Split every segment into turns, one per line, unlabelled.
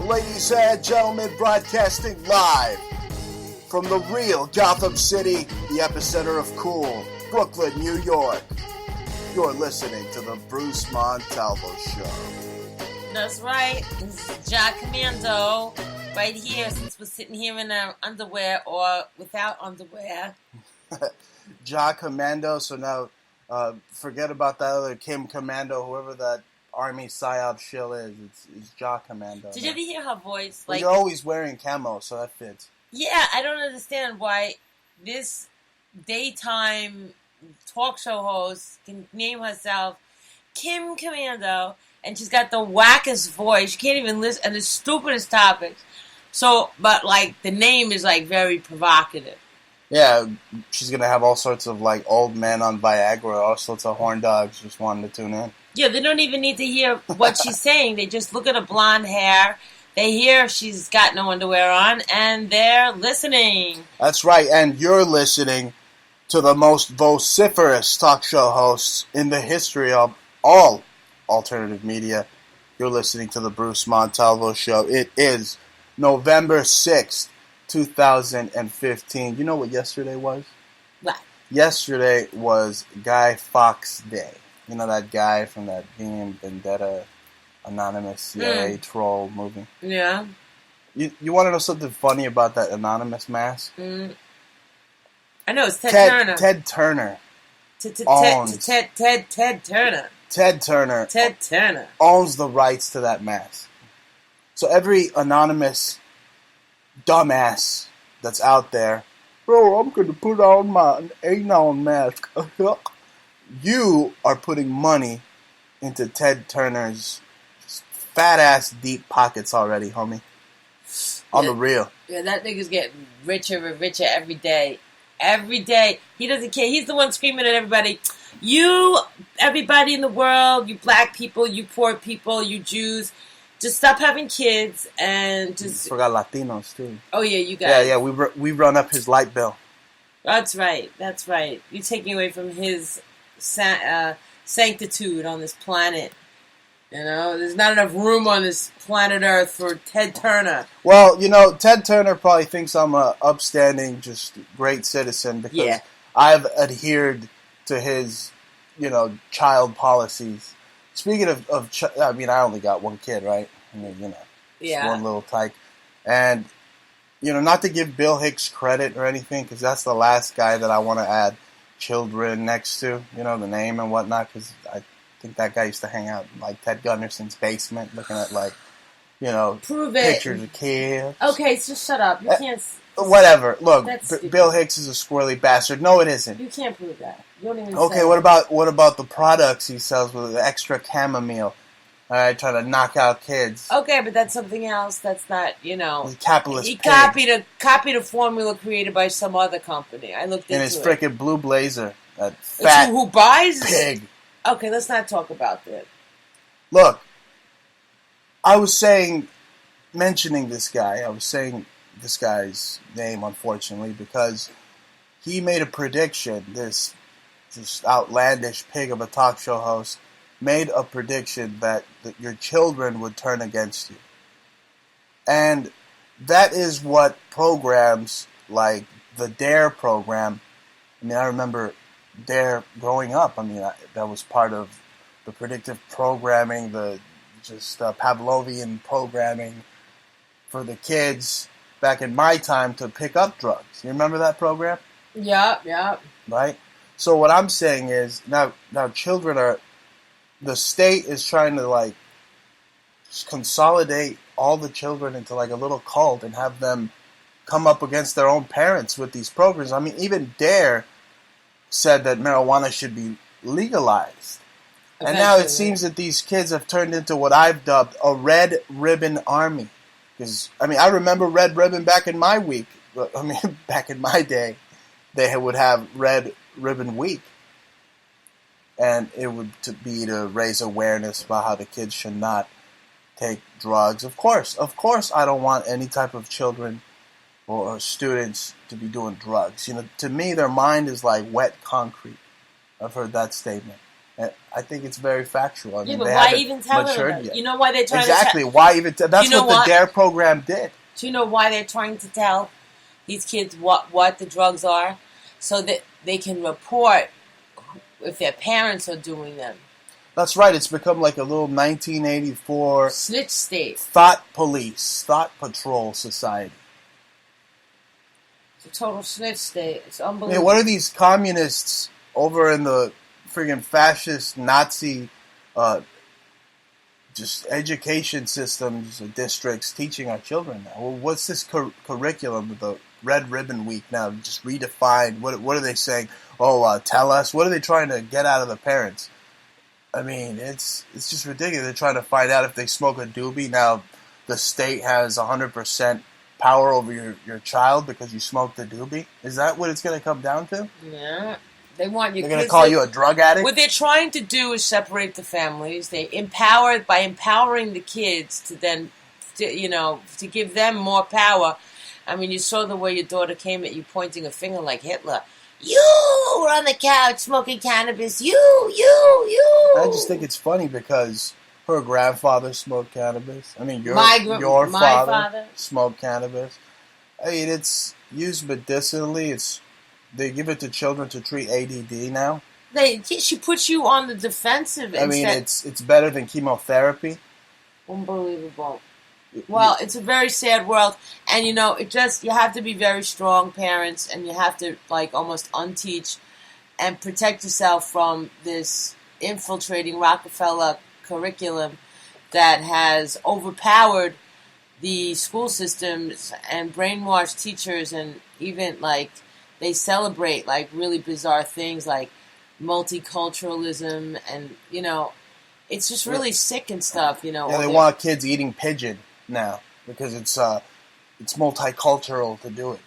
ladies and gentlemen, broadcasting live from the real Gotham City, the epicenter of cool, Brooklyn, New York. You're listening to the Bruce Montalvo Show.
That's right. This is Jah Commando right here, since we're sitting here in our underwear or without underwear.
Jah Commando, so now forget about that other Kim Commando, whoever that Army PSYOP shill is. It's Jah Commando.
Did you ever hear her voice?
Like, you're always wearing camo, so that fits.
Yeah, I don't understand why this daytime talk show host can name herself Kim Commando, and she's got the wackest voice. You can't even listen, and the stupidest topics. So, but like the name is like very provocative.
Yeah, she's gonna have all sorts of like old men on Viagra, all sorts of horn dogs just wanting to tune in.
Yeah, they don't even need to hear what she's saying. They just look at her blonde hair. They hear she's got no underwear on, and they're listening.
That's right, and you're listening to the most vociferous talk show hosts in the history of all alternative media. You're listening to the Bruce Montalvo Show. It is November 6th, 2015. You know what yesterday was?
What?
Yesterday was Guy Fawkes Day. You know that guy from that V Vendetta anonymous CIA troll movie?
Yeah.
You want to know something funny about that anonymous mask?
I know, it's Ted Turner.
Ted Turner.
Ted Turner.
Ted Turner.
Ted Turner
owns the rights to that mask. So every anonymous dumbass that's out there, bro, I'm going to put on my Anon mask. You are putting money into Ted Turner's fat-ass deep pockets already, homie. On the real.
Yeah, that nigga's getting richer and richer every day. Every day. He doesn't care. He's the one screaming at everybody, you, everybody in the world, you black people, you poor people, you Jews, just stop having kids and just...
You forgot Latinos, too.
Oh, yeah, you guys.
Yeah, we run up his light bill.
That's right. You're taking away from his sanctitude on this planet. You know, there's not enough room on this planet Earth for Ted Turner.
Well, you know, Ted Turner probably thinks I'm a upstanding, just great citizen because I've adhered to his, child policies. Speaking of I mean, I only got one kid, right? I mean, just one little tyke. And, not to give Bill Hicks credit or anything, because that's the last guy that I want to add children next to, the name and whatnot, because I think that guy used to hang out in, like, Ted Gunderson's basement looking at, like,
Prove
pictures of kids.
Okay, so shut up. You can't...
Whatever. Look, Bill Hicks is a squirrely bastard. No, it isn't.
You can't prove that. You don't even
Okay,
say
what about the products he sells with the extra chamomile? Trying to knock out kids.
Okay, but that's something else. That's not,
The capitalist
He
pig.
copied a formula created by some other company. I looked into it.
In his frickin' blue blazer. That fat
who buys
pig.
Okay, let's not talk about that.
Look, I was mentioning this guy. I was saying this guy's name, unfortunately, because he made a prediction. This outlandish pig of a talk show host made a prediction that your children would turn against you. And that is what programs like the DARE program, I mean, I remember DARE growing up. I mean, that was part of the predictive programming, the Pavlovian programming for the kids back in my time to pick up drugs. You remember that program?
Yeah.
Right? So what I'm saying is, now children are... The state is trying to, like, consolidate all the children into, like, a little cult and have them come up against their own parents with these programs. I mean, even DARE said that marijuana should be legalized. And now it seems that these kids have turned into what I've dubbed a red ribbon army. Because, I mean, I remember red ribbon back in my week. I mean, back in my day, they would have red ribbon week. And it would be to raise awareness about how the kids should not take drugs. Of course, I don't want any type of children or students to be doing drugs. To me, their mind is like wet concrete. I've heard that statement. I think it's very factual. I mean,
but
they
why
haven't
even tell them
matured
about it?
yet.
You know why they're trying
Exactly.
to
Why even? That's what the DARE program did.
Do you know why they're trying to tell these kids what the drugs are? So that they can report if their parents are doing them.
That's right. It's become like a little 1984
snitch state.
Thought police, thought patrol society.
It's a total snitch state. It's unbelievable.
I mean, what are these communists over in the friggin' fascist Nazi just education systems districts teaching our children now? Well, what's this curriculum with the Red Ribbon Week now? Just redefined. What are they saying? Oh, tell us. What are they trying to get out of the parents? I mean, it's just ridiculous. They're trying to find out if they smoke a doobie. Now the state has 100% power over your child because you smoked the doobie. Is that what it's going to come down to?
Yeah. They want your
They're going to call you a drug addict?
What they're trying to do is separate the families. They by empowering the kids to then, to give them more power. I mean, you saw the way your daughter came at you pointing a finger like Hitler. You were on the couch smoking cannabis. You.
I just think it's funny because her grandfather smoked cannabis. I mean, your father smoked cannabis. I mean, it's used medicinally. They give it to children to treat ADD now.
She puts you on the defensive.
I mean, it's better than chemotherapy.
Unbelievable. Well, it's a very sad world, and you have to be very strong parents, and you have to almost unteach and protect yourself from this infiltrating Rockefeller curriculum that has overpowered the school systems and brainwashed teachers, and even they celebrate really bizarre things like multiculturalism, and it's just really sick and stuff.
Yeah, they want kids eating pigeon now because it's multicultural to do it.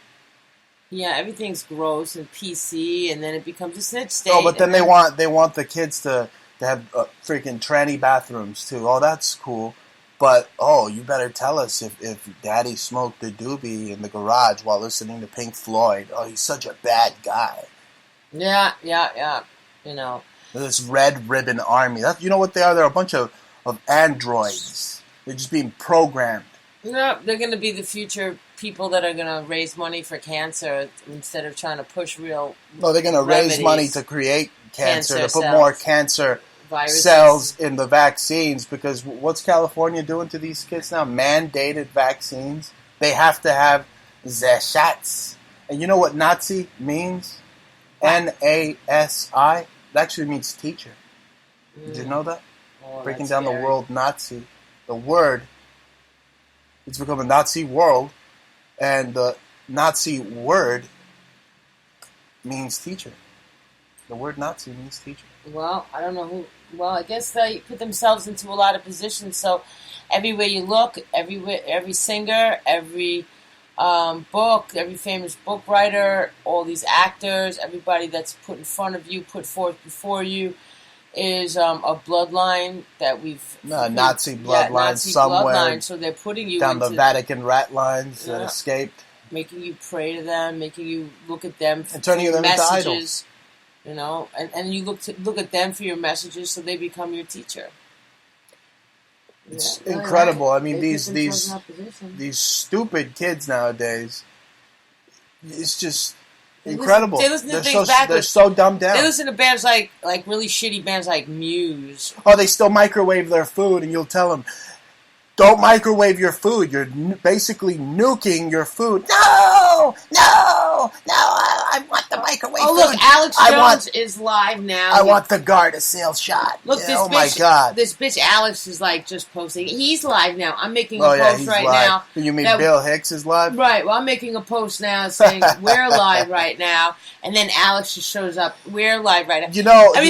Yeah, everything's gross and PC, and then it becomes a snitch state.
Oh, but then they want the kids to have freaking tranny bathrooms too. Oh, that's cool. But you better tell us if Daddy smoked the doobie in the garage while listening to Pink Floyd. Oh, he's such a bad guy.
Yeah.
This Red Ribbon Army. You know what they are? They're a bunch of androids. They're just being programmed.
No, they're going to be the future people that are going to raise money for cancer instead of trying to push real.
No, they're going to raise money to create cancer to put
cells.
more cancer viruses. Cells in the vaccines. Because what's California doing to these kids now? Mandated vaccines. They have to have the shots. And you know what Nazi means? N-A-S-I. It actually means teacher. Did you know that? Breaking down the word Nazi. The word, it's become a Nazi world, and the Nazi word means teacher. The word Nazi means teacher.
Well, I don't know who. Well, I guess they put themselves into a lot of positions. So everywhere you look, every singer, every book, every famous book writer, all these actors, everybody that's put in front of you, put forth before you, is a bloodline that
Nazi bloodline somewhere.
Bloodline, so they're putting you
down the Vatican rat lines that escaped,
making you pray to them, making you look at them
and turning them
messages,
into idols.
And you look at them for your messages, so they become your teacher.
It's incredible. I mean, these stupid kids nowadays. It's just incredible.
They listen to things backwards.
They're so dumbed down.
They listen to bands like really shitty bands like Muse.
Oh, they still microwave their food, and you'll tell them, don't microwave your food. You're basically nuking your food. No, I want the microwave food.
Oh, look, Alex Jones is live now.
I want the Gardasil shot.
Look,
oh my God.
This bitch Alex is just posting. He's live now. I'm making a post right now.
You mean Bill Hicks is live?
Right, well, I'm making a post now saying we're live right now, and then Alex just shows up. We're live right now.
He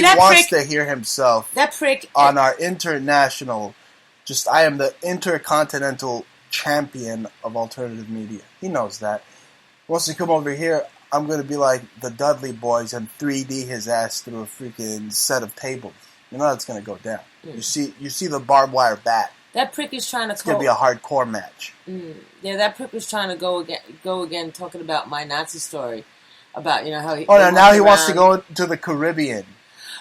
wants to hear himself.
That prick.
On our international... I am the intercontinental champion of alternative media. He knows that. Wants to come over here, I'm going to be like the Dudley Boys and 3D his ass through a freaking set of tables. You know that's going to go down. Mm. You see the barbed wire bat.
That prick is trying to...
It's going to be a hardcore match.
Yeah, that prick was trying to go again talking about my Nazi story. About, how he...
Oh, now he wants to go to the Caribbean.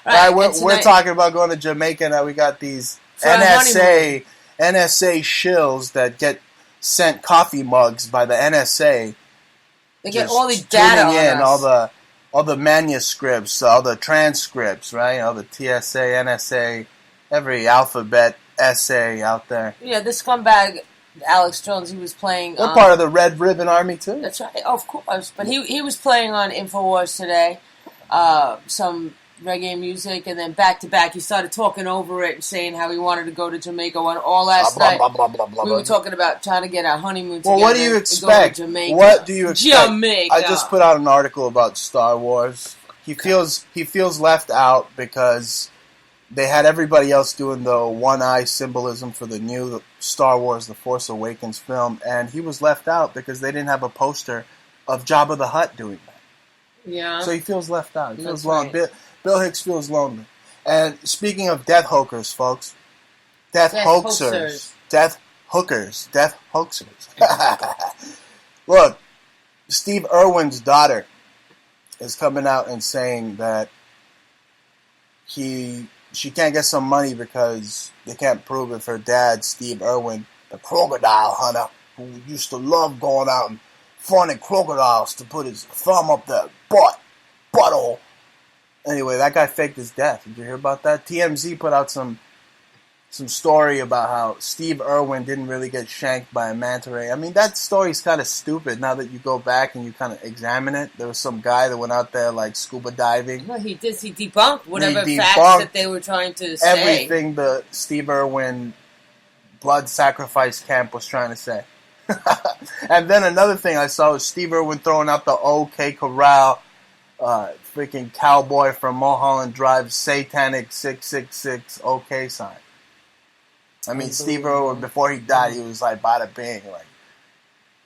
Right, we're talking about going to Jamaica now. We got these NSA shills that get sent coffee mugs by the NSA.
They get all the data on us.
All the manuscripts, all the transcripts, right? All the TSA, NSA, every alphabet essay out there.
Yeah, this scumbag Alex Jones, he was playing.
They're part of the Red Ribbon Army too.
That's right, of course. But he was playing on Infowars today, some reggae music, and then back to back he started talking over it and saying how he wanted to go to Jamaica. And all last night we were talking about trying to get our honeymoon together.
Well, what do you expect? What do you expect?
Jamaica.
I just put out an article about Star Wars. He feels left out because they had everybody else doing the one-eye symbolism for the new Star Wars The Force Awakens film, and he was left out because they didn't have a poster of Jabba the Hutt doing that.
Yeah.
So he feels left out. He feels lonely. Right. Bill Hicks feels lonely. And speaking of death hookers, folks, death hoaxers. Look, Steve Irwin's daughter is coming out and saying that she can't get some money because they can't prove if her dad, Steve Irwin, the crocodile hunter, who used to love going out and fawning crocodiles to put his thumb up their butthole. Anyway, that guy faked his death. Did you hear about that? TMZ put out some story about how Steve Irwin didn't really get shanked by a manta ray. I mean, that story's kind of stupid now that you go back and you kind of examine it. There was some guy that went out there like scuba diving.
Well, he debunked whatever facts that they were trying to say.
Everything the Steve Irwin blood sacrifice camp was trying to say. And then another thing I saw was Steve Irwin throwing out the OK Corral freaking cowboy from Mulholland Drive satanic 666 OK sign. I mean, Steve Irwin, before he died, he was like, bada bing, like,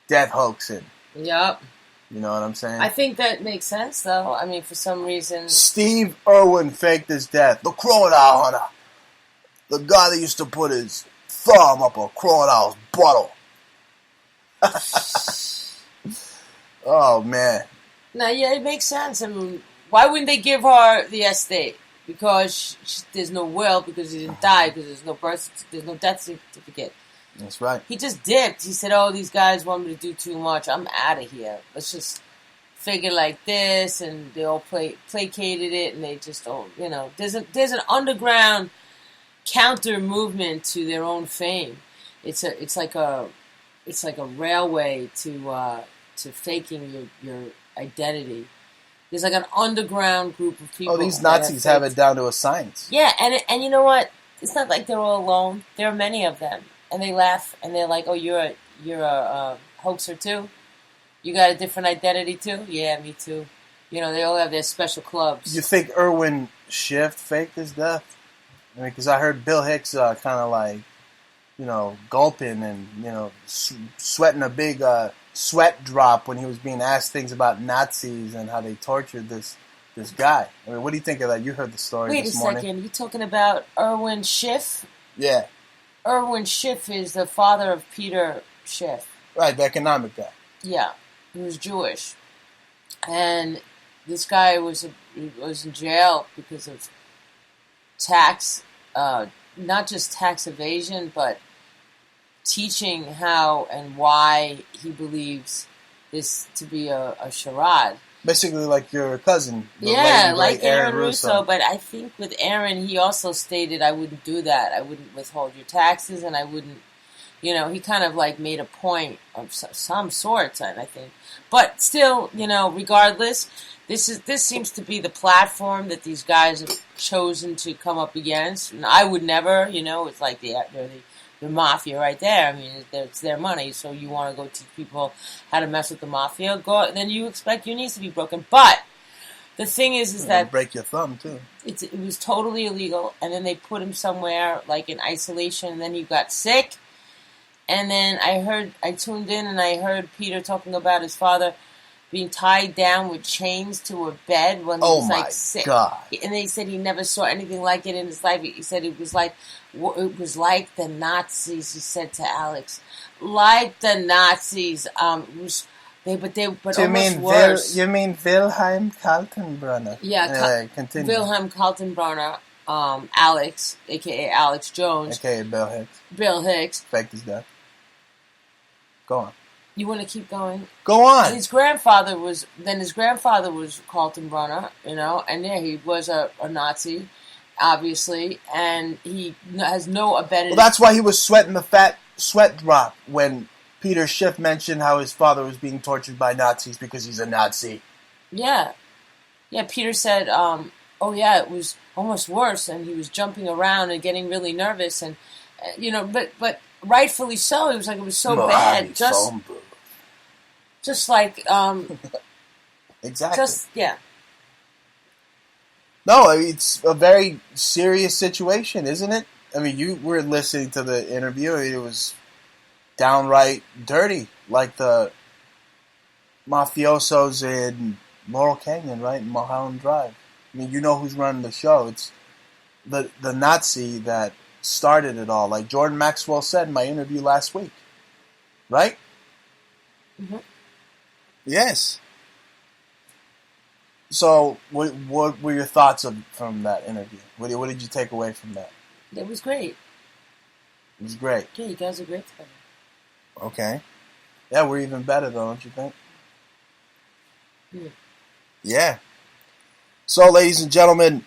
death hoaxing.
Yep.
You know what I'm saying?
I think that makes sense, though. I mean, for some reason...
Steve Irwin faked his death. The crocodile hunter. The guy that used to put his thumb up a crocodile's butthole. Oh, man.
No, yeah, it makes sense. I mean, why wouldn't they give her the estate? Because there's no will, because he didn't die, because there's no death certificate.
That's right.
He just dipped. He said, "Oh, these guys want me to do too much. I'm out of here. Let's just figure like this," and they all placated it, and they just don't. You know, there's an underground counter movement to their own fame. It's like a railway to faking your identity. There's like an underground group of people.
Oh, these Nazis have it down to a science.
Yeah, and you know what? It's not like they're all alone. There are many of them, and they laugh and they're like, "Oh, you're a hoaxer too? You got a different identity too? Yeah, me too." You know, they all have their special clubs.
You think Irwin Schiff faked his death? I mean, because I heard Bill Hicks kind of like, you know, gulping and, you know, sweating a big sweat drop when he was being asked things about Nazis and how they tortured this guy. I mean, what do you think of that? You heard the story this morning. Wait a
second. You talking about Irwin Schiff?
Yeah.
Irwin Schiff is the father of Peter Schiff.
Right, the economic guy.
Yeah. He was Jewish. And this guy was in jail because of tax, not just tax evasion, but teaching how and why he believes this to be a charade.
Basically like your cousin.
Yeah, like Aaron Russo. But I think with Aaron, he also stated, I wouldn't do that. I wouldn't withhold your taxes, and I wouldn't, you know, he kind of like made a point of some sorts, I think. But still, you know, regardless, this seems to be the platform that these guys have chosen to come up against. And I would never, you know, it's like the mafia right there. I mean, it's their money, so you want to go teach people how to mess with the mafia, then you expect your knees to be broken. But the thing is that...
break your thumb, too.
It was totally illegal, and then they put him somewhere, like in isolation, and then he got sick. And then I tuned in, and I heard Peter talking about his father being tied down with chains to a bed when he was like sick.
God.
And they said he never saw anything like it in his life. He said it was like the Nazis, he said to Alex. Like the Nazis. But
So
almost worse.
you mean Wilhelm Kaltenbrunner?
Yeah,
Continue.
Wilhelm Kaltenbrunner, Alex, a.k.a. Alex Jones.
A.k.a. Bill Hicks.
Bill Hicks.
Faked his death. Go on.
You want to keep going?
Go on.
And his grandfather was Kaltenbrunner, and yeah, he was a Nazi, obviously, and he has no abetted.
Well, that's why he was sweating the fat sweat drop when Peter Schiff mentioned how his father was being tortured by Nazis because he's a Nazi.
Yeah. Yeah, Peter said, oh yeah, it was almost worse, and he was jumping around and getting really nervous, and, but rightfully so. He was like, it was so bad. Just like,
exactly.
Yeah.
No, it's a very serious situation, isn't it? I mean, you were listening to the interview. It was downright dirty, like the mafiosos in Laurel Canyon, right? In Mulholland Drive. I mean, you know who's running the show. It's the Nazi that started it all. Like Jordan Maxwell said in my interview last week. Right?
Mm-hmm.
Yes. So, what were your thoughts from that interview? What did you take away from that?
It was great.
It was great.
Yeah, you guys are great together.
Okay. Yeah, we're even better, though, don't you think?
Yeah.
Yeah. So, ladies and gentlemen,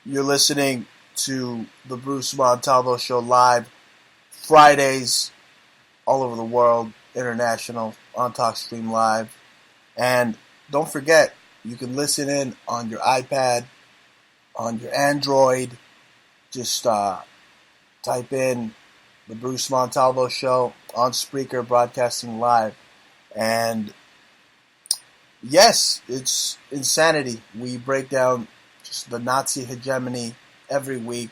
you're listening to the Bruce Montalvo Show live Fridays all over the world, international, on TalkStream Live. And don't forget, you can listen in on your iPad, on your Android. Just type in the Bruce Montalvo Show on Spreaker, broadcasting live. And yes, it's insanity. We break down just the Nazi hegemony every week.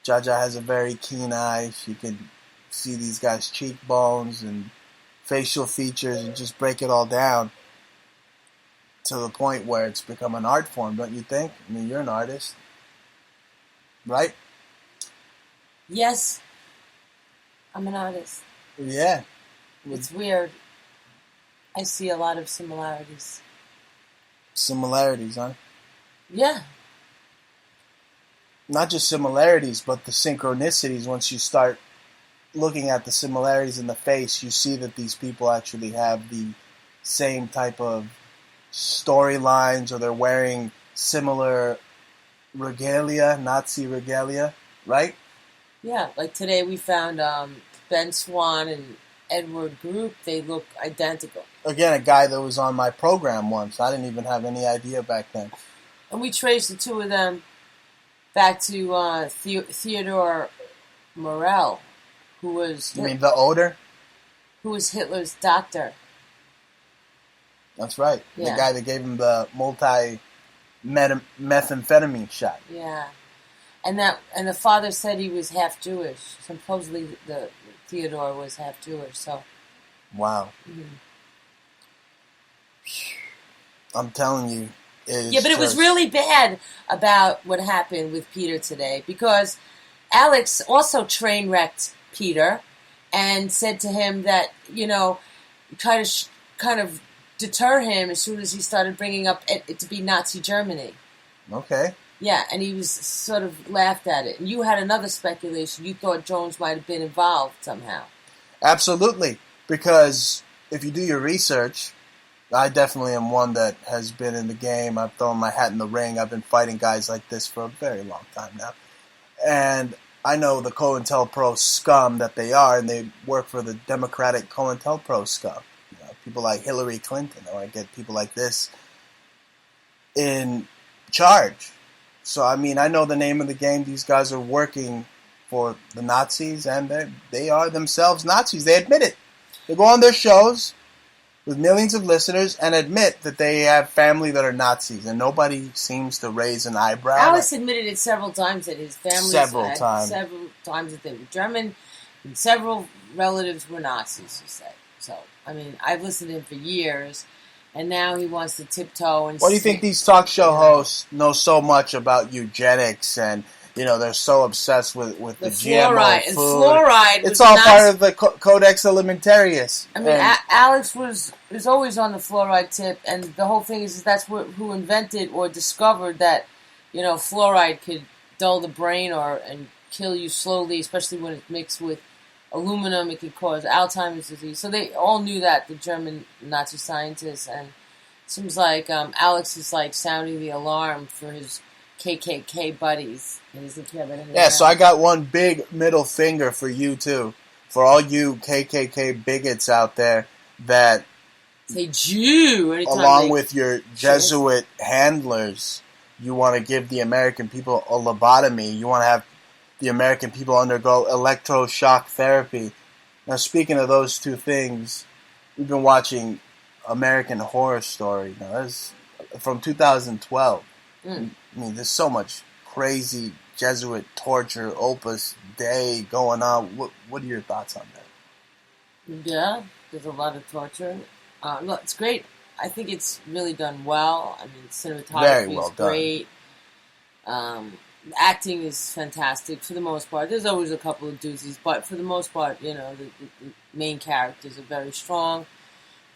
Jah Jah has a very keen eye. She can see these guys' cheekbones and facial features and just break it all down to the point where it's become an art form, don't you think? I mean, you're an artist, right?
Yes, I'm an artist.
Yeah.
It's weird. I see a lot of similarities.
Similarities, huh?
Yeah.
Not just similarities, but the synchronicities. Once you start looking at the similarities in the face, you see that these people actually have the same type of storylines, or they're wearing similar regalia, Nazi regalia, right?
Yeah, like today we found Ben Swan and Edward Group. They look identical.
Again, a guy that was on my program once. I didn't even have any idea back then.
And we traced the two of them back to Theodore Morell, who was...
You mean the odor?
Who was Hitler's doctor.
That's right.
Yeah.
The guy that gave him the methamphetamine shot.
Yeah. And the father said he was half Jewish. Supposedly the Theodore was half Jewish, so...
Wow.
Mm-hmm.
I'm telling you.
It was really bad about what happened with Peter today, because Alex also train wrecked Peter and said to him that, try to kind of deter him as soon as he started bringing up it to be Nazi Germany.
Okay.
Yeah, and he was sort of laughed at it. And you had another speculation. You thought Jones might have been involved somehow.
Absolutely. Because if you do your research, I definitely am one that has been in the game. I've thrown my hat in the ring. I've been fighting guys like this for a very long time now. And I know the COINTELPRO scum that they are, and they work for the Democratic COINTELPRO scum. People like Hillary Clinton. I want to get people like this in charge. So, I mean, I know the name of the game. These guys are working for the Nazis, and they are themselves Nazis. They admit it. They go on their shows with millions of listeners and admit that they have family that are Nazis, and nobody seems to raise an eyebrow.
Alex admitted it several times that his family
several times
that they were German, and several relatives were Nazis, he said. So, I mean, I've listened to him for years, and now he wants to tiptoe and...
Why do you think these talk show hosts know so much about eugenics and they're so obsessed with the GMO
fluoride.
food.
And fluoride
it's all part of the Codex Alimentarius.
I mean, Alex was always on the fluoride tip, and the whole thing is that's who invented or discovered that, fluoride could dull the brain and kill you slowly, especially when it's mixed with aluminum. It could cause Alzheimer's disease. So they all knew that, the German Nazi scientists, and it seems like Alex is like sounding the alarm for his KKK buddies.
Yeah, so I got one big middle finger for you too, for all you KKK bigots out there that
say Jew
along with your Jesuit handlers. You want to give the American people a lobotomy. You want to have the American people undergo electroshock therapy. Now, speaking of those two things, we've been watching American Horror Story. Now, that's from 2012. I mean, there's so much crazy Jesuit torture, Opus Dei going on. What are your thoughts on that?
Yeah, there's a lot of torture. No, it's great. I think it's really done well. I mean, cinematography is great. Acting is fantastic for the most part. There's always a couple of doozies, but for the most part, the main characters are very strong,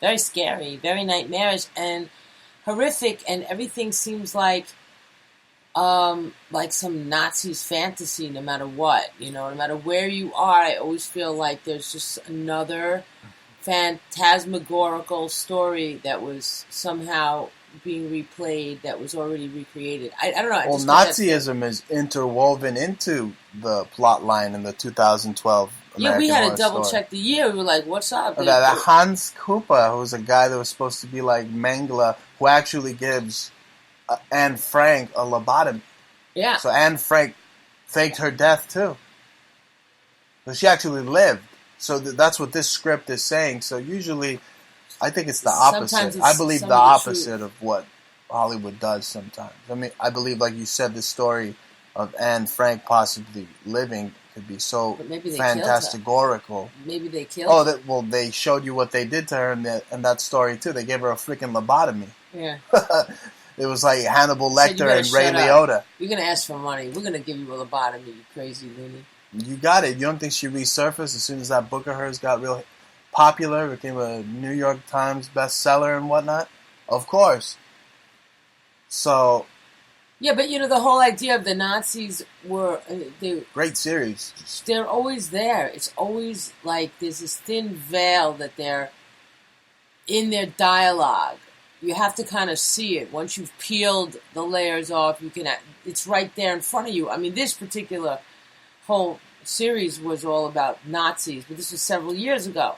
very scary, very nightmarish, and horrific, and everything seems like some Nazi's fantasy, no matter what. No matter where you are, I always feel like there's just another phantasmagorical story that was somehow being replayed, that was already recreated. I don't know.
Well, Nazism is interwoven into the plot line in the 2012 American
we had
Horror
to double
Story.
check the year. We were like, what's up?
That Hans Koopa, who was a guy that was supposed to be like Mengele, who actually gives Anne Frank a lobotomy.
Yeah.
So Anne Frank faked her death too. But she actually lived. So that's what this script is saying. So usually, I think it's the opposite. I believe the opposite of what Hollywood does sometimes. I mean, I believe, like you said, the story of Anne Frank possibly living could be so fantastigorical.
Maybe they killed her.
Well, they showed you what they did to her in that story too. They gave her a freaking lobotomy.
Yeah.
It was like Hannibal Lecter and Ray Liotta.
You're going to ask for money. We're going to give you a lobotomy, you crazy loony.
You got it. You don't think she resurfaced as soon as that book of hers got real popular, became a New York Times bestseller and whatnot? Of course. So...
Yeah, but the whole idea of the Nazis were...
great series.
They're always there. It's always like there's this thin veil that they're in their dialogue. You have to kind of see it. Once you've peeled the layers off, it's right there in front of you. I mean, this particular whole series was all about Nazis, but this was several years ago.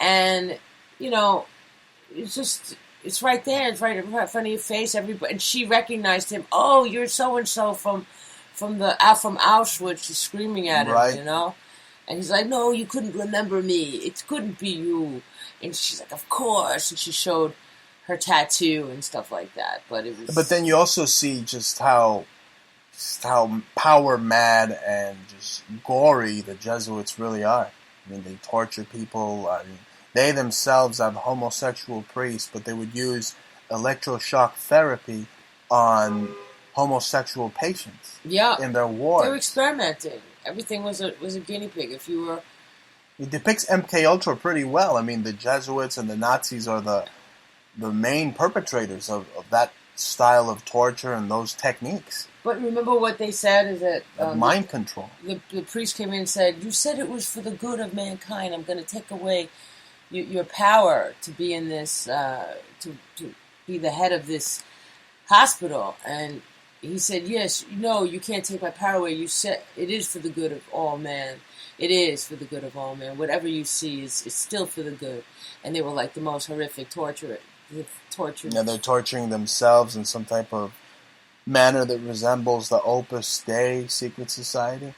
And, it's right there. It's right in front of your face. Everybody, and she recognized him. Oh, you're so-and-so from Auschwitz. She's screaming at him,
right.
And he's like, no, you couldn't remember me. It couldn't be you. And she's like, of course. And she showed her tattoo and stuff like that. But
then you also see just how power mad and just gory the Jesuits really are. I mean, they torture people. I mean, they themselves have homosexual priests, but they would use electroshock therapy on homosexual patients.
Yeah,
in their wards.
They were experimenting. Everything was a guinea pig. If you were,
it depicts MK Ultra pretty well. I mean, the Jesuits and the Nazis are the main perpetrators of that style of torture and those techniques.
But remember what they said is that...
mind control.
The priest came in and said, you said it was for the good of mankind. I'm going to take away your power to be in this, to be the head of this hospital. And he said, yes, no, you can't take my power away. You said it is for the good of all men. It is for the good of all men. Whatever you see is still for the good. And they were like the most horrific torture.
Yeah, they're torturing themselves in some type of manner that resembles the Opus Dei secret society.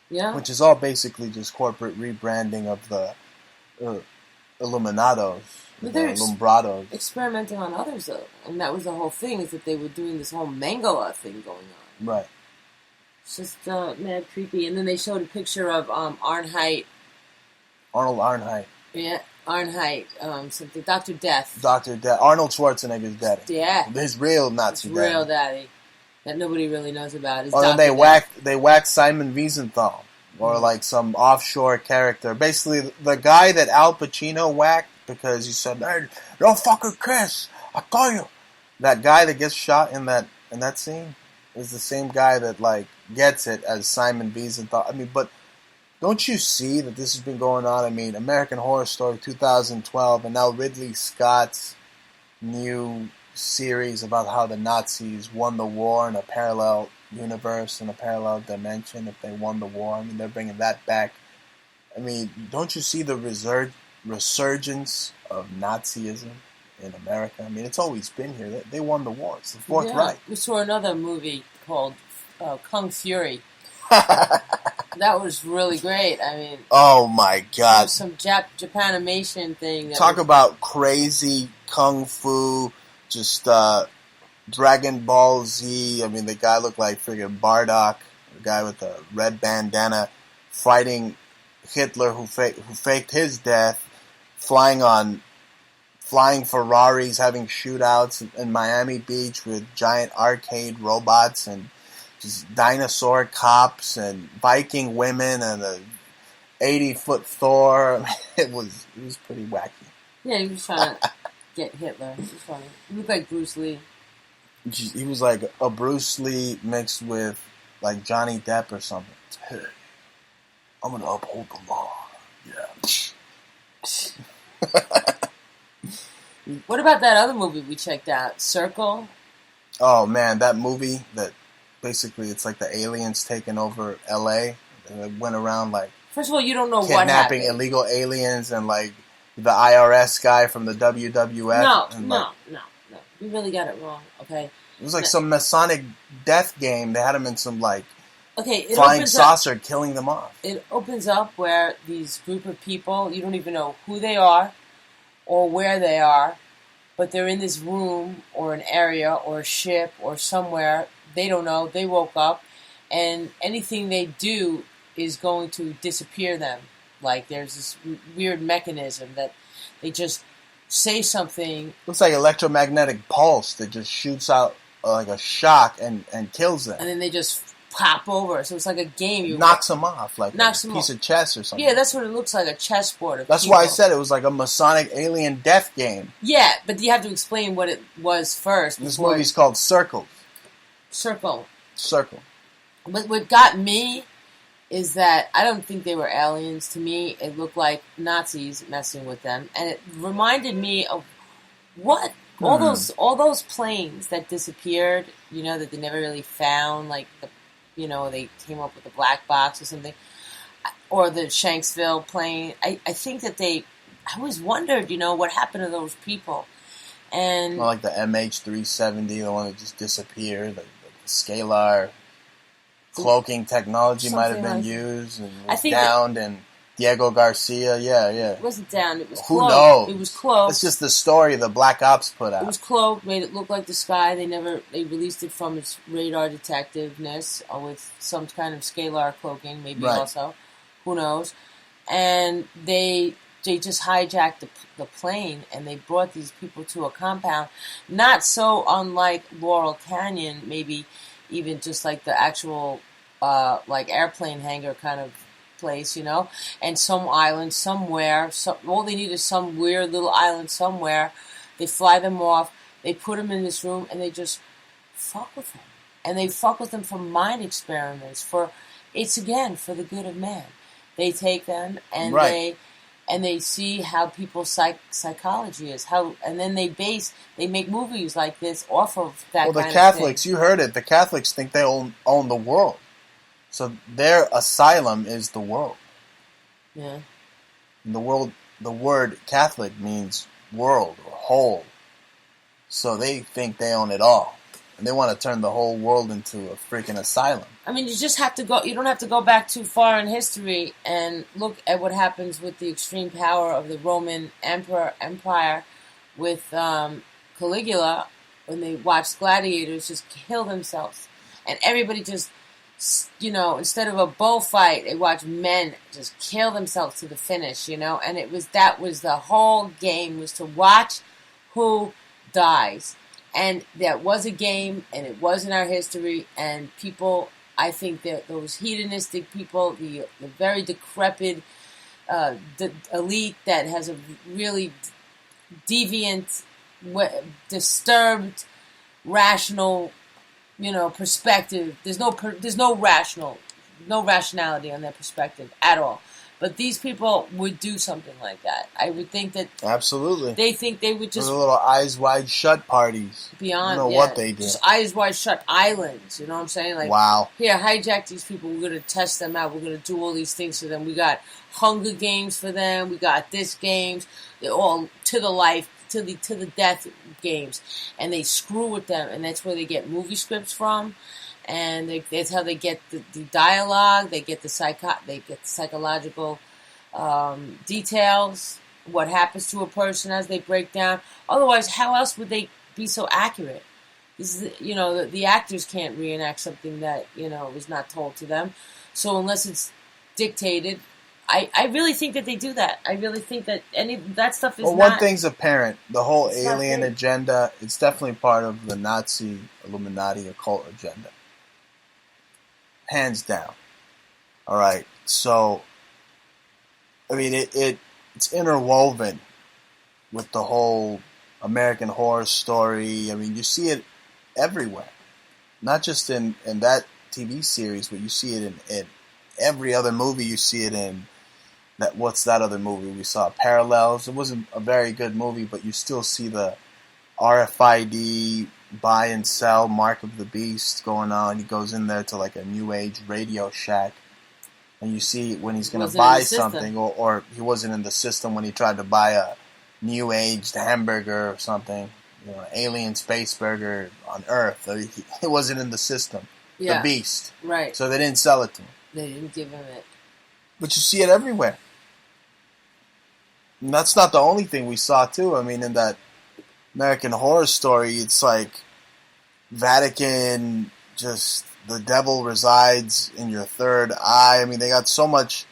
Yeah.
Which is all basically just corporate rebranding of the Illuminados, the Ilumbrados.
Experimenting on others, though. And that was the whole thing, is that they were doing this whole Mengele thing going on.
Right.
It's just mad creepy. And then they showed a picture of Arnheit.
Arnold Arnheit.
Yeah, Arnheit. Something. Dr. Death.
Dr. Death. Arnold Schwarzenegger's daddy.
Yeah.
His real Nazi daddy.
Real daddy. that nobody really knows about. Is
Or then they whacked Simon Wiesenthal, or like some offshore character. Basically, the guy that Al Pacino whacked because he said, "Hey, don't fucking kiss, I tell you." That guy that gets shot in that scene is the same guy that like gets it as Simon Wiesenthal. I mean, but don't you see that this has been going on? I mean, American Horror Story 2012, and now Ridley Scott's new series about how the Nazis won the war in a parallel universe, in a parallel dimension, if they won the war. I mean, they're bringing that back. I mean, don't you see the resurgence of Nazism in America? I mean, it's always been here. They won the war. It's the Fourth Reich.
We saw another movie called Kung Fury. That was really great. I mean,
oh my God,
some Japanimation thing.
Talk about crazy kung fu, just Dragon Ball Z. I mean, the guy looked like friggin' Bardock, the guy with the red bandana, fighting Hitler who faked his death, flying Ferraris, having shootouts in Miami Beach with giant arcade robots and just dinosaur cops and Viking women and a 80-foot Thor. It was pretty wacky.
Yeah, he was trying to get Hitler. It was funny. He looked like Bruce Lee.
He was like a Bruce Lee mixed with like Johnny Depp or something. Hey, I'm gonna uphold the law. Yeah.
What about that other movie we checked out, Circle?
Oh man, that movie that basically it's like the aliens taking over L.A. and they went around like
first of all, you don't know what
kidnapping
happened.
Illegal aliens and like the IRS guy from the WWF.
No. You really got it wrong. Okay.
It was like some Masonic death game. They had them in some like flying saucer, killing them off.
It opens up where these group of people, you don't even know who they are or where they are, but they're in this room or an area or a ship or somewhere. They don't know. They woke up, and anything they do is going to disappear them. Like there's this weird mechanism that they just say something.
Looks like electromagnetic pulse that just shoots out like a shock and kills them.
And then they just pop over. So it's like a game.
Knocks them off like a piece of chess or something.
Yeah, that's what it looks like, a chessboard.
That's why I said it was like a Masonic alien death game.
Yeah, but you have to explain what it was first.
This movie's called Circle.
Circle.
But
what got me is that I don't think they were aliens. To me, it looked like Nazis messing with them, and it reminded me of what all those planes that disappeared. You know, that they never really found. Like they came up with the black box or something, or the Shanksville plane. I think that I always wondered, what happened to those people, and
like the MH370, the one that just disappeared, the scalar cloaking technology might have been used and was downed, and Diego Garcia, yeah.
It wasn't downed, it was
Who
cloaked.
knows?
It was cloaked.
It's just the story the Black Ops put out.
It was cloaked, made it look like the sky. They released it from its radar detectiveness with some kind of scalar cloaking, maybe also. Who knows? And they just hijacked the plane, and they brought these people to a compound, not so unlike Laurel Canyon, maybe even just like the actual like airplane hangar kind of place, and some island somewhere. All they need is some weird little island somewhere. They fly them off, they put them in this room, and they just fuck with them. And they fuck with them for mind experiments, it's again for the good of man. They take them and they see how people's psychology is, and then they make movies like this off of that. Well,
the Catholics, you heard it. The Catholics think they own the world, so their asylum is the world.
Yeah.
And the word Catholic means world or whole, so they think they own it all, and they want to turn the whole world into a freaking asylum. I
mean, you just have to go. You don't have to go back too far in history and look at what happens with the extreme power of the Roman Empire with Caligula when they watched gladiators just kill themselves, and everybody just, instead of a bullfight, they watched men just kill themselves to the finish, and that was the whole game, was to watch who dies. And that was a game, and it was in our history, and people, I think that those hedonistic people, the very decrepit the elite that has a really deviant, disturbed, rational, perspective. There's no rationality on their perspective at all. But these people would do something like that. I would think that
absolutely
they think they would just
the little eyes wide shut parties.
Beyond,
what they do.
Just eyes wide shut islands. You know what I'm saying? Like,
wow.
Here, hijack these people. We're gonna test them out. We're gonna do all these things for them. We got Hunger Games for them. We got this games. They're all to the life, to the death games, and they screw with them, and that's where they get movie scripts from. And that's how they get the dialogue. They get the psychological details. What happens to a person as they break down. Otherwise, how else would they be so accurate? This is, the actors can't reenact something that was not told to them. So unless it's dictated, I really think that they do that. I really think that that stuff is.
Well, one thing's apparent: the whole alien agenda. It's definitely part of the Nazi Illuminati occult agenda. Hands down. All right. So, I mean, it's interwoven with the whole American Horror Story. I mean, you see it everywhere. Not just in that TV series, but you see it in every other movie. You see it in what's that other movie we saw? Parallels. It wasn't a very good movie, but you still see the RFID buy and sell, Mark of the Beast going on. He goes in there to like a new age Radio Shack, and you see when he's going to buy something, or he wasn't in the system when he tried to buy a new aged hamburger or something, alien space burger on Earth. It wasn't in the system. Yeah. The Beast.
Right.
So they didn't sell it to him.
They didn't give him it.
But you see it everywhere. And that's not the only thing we saw, too. I mean, in that American Horror Story, it's like Vatican, just the devil resides in your third eye. I mean, they got so much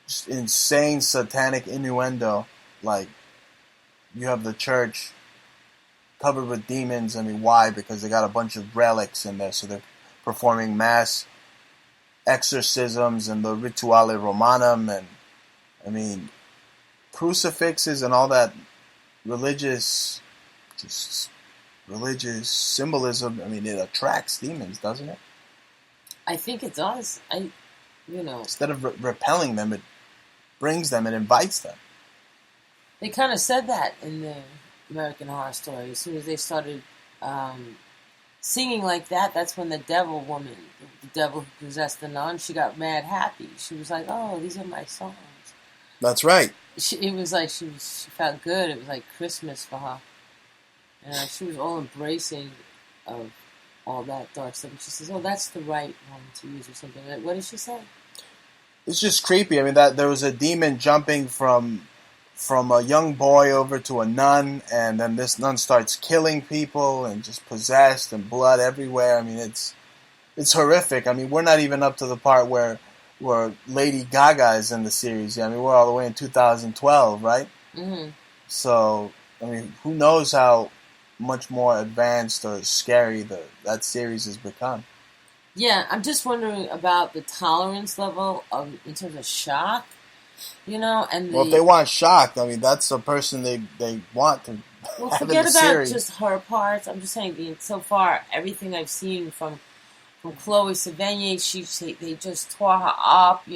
just insane satanic innuendo. Like, you have the church covered with demons. I mean, why? Because they got a bunch of relics in there, so they're performing mass exorcisms and the Rituale Romanum, and I mean, crucifixes and all that religious symbolism. I mean, it attracts demons, doesn't it?
I think it does.
Instead of repelling them, it brings them, it invites them.
They kind of said that in the American Horror Story. As soon as they started singing like that, that's when the devil woman, the devil who possessed the nun, she got mad happy. She was like, "Oh, these are my songs."
That's right.
It was like she felt good. It was like Christmas for her. And she was all embracing of all that dark stuff. And she says, "Oh, that's the right one to use," or something. Like, what did she say?
It's just creepy. I mean, that there was a demon jumping from a young boy over to a nun, and then this nun starts killing people and just possessed and blood everywhere. I mean, it's horrific. I mean, we're not even up to the part where Lady Gaga is in the series. I mean, we're all the way in 2012, right?
Mm-hmm.
So, I mean, who knows how much more advanced or scary that series has become.
Yeah, I'm just wondering about the tolerance level in terms of shock, and
if they want shock, I mean, that's a person they want to have in the series.
Forget about just her parts. I'm just saying, so far, everything I've seen from Chloe Sevigny, they just tore her up,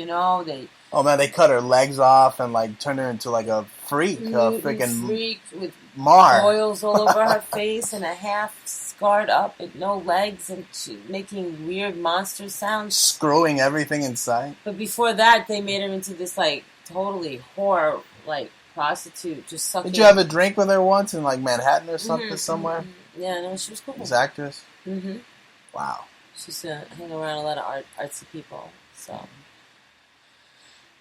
Oh man, they cut her legs off and like turned her into like a freak, freaking
freak with
Mar.
Oils all over her face and a half scarred up with no legs, and she making weird monster sounds,
screwing everything inside.
But before that, they made her into this like totally whore, like prostitute, just sucking.
Did you have a drink with her once in like Manhattan or something somewhere?
Mm-hmm. Yeah, no, she was cool.
This actress.
Mm-hmm.
Wow.
She's hanging around a lot of artsy people, so.